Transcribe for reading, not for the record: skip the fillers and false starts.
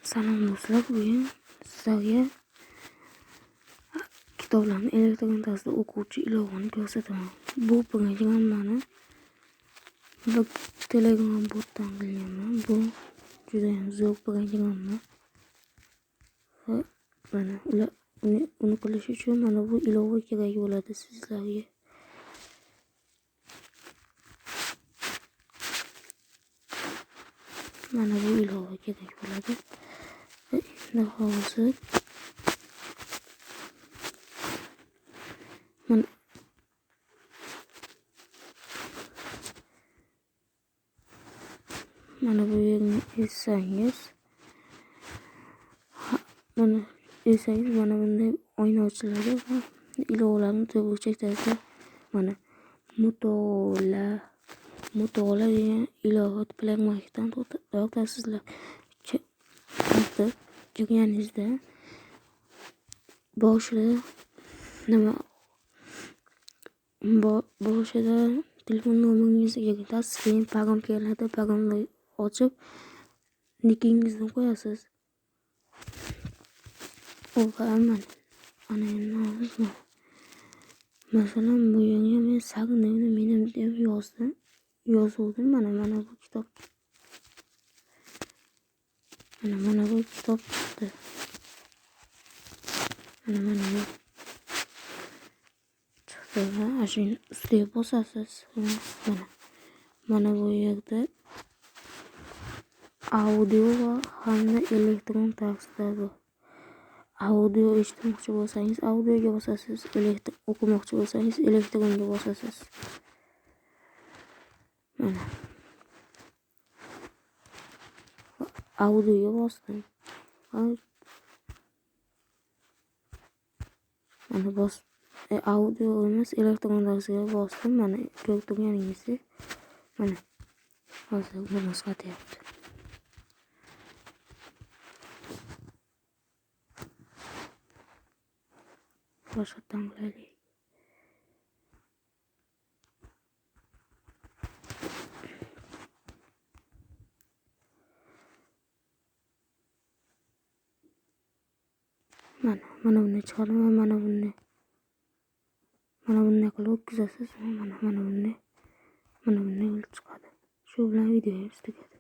Salom do'stlar, bugun sizlarga kitoblarni elektron tarzda o'quvchi ilovani ko'rsataman. Bu programmani bir Telegram botdan qilganman. Bu juda ham zo'r programma. Va mana uni qilish uchun mana bu ilova kerak bo'ladi sizlarga. Mana bu ilova kerak bo'ladi. Va endi hozir mana bu yerni ezsangiz, mana bunday oyna ochiladi va ilovalarni burchaklarga mana mutolaa degan ilova bilan markdan tortasizlar. Kirganingizda boshida telefon nomeringizni kiritasiz, keyin parom keladi. Paromni ochib nikingizni qo'yasiz. Ana endi masalan bu yerga men Sarinevni menim deb yozuvdim. Mana bu kitob. Mana bu kitob chiqdi. Mana bu chiqdi va ashuni ustiga bosasiz. Mana bu yerda audio va hamda elektron tarzda bu. Audio eshitmoqchi bo'lsangiz audioga bosasiz, o'qimoqchi bo'lsangiz elektronga bosasiz. Mana audioga bosdim. Mana audio emas, elektron tarzga bosdim. Mana ko'rib turganingizdek. Mana hozir buni sotyapti. Boshqatdan qilaylik. Mana buni chiqarib va mana bunday qilib o'tkazasiz. Mana bunday chiqadi. Shu bilan videomiz tugadi.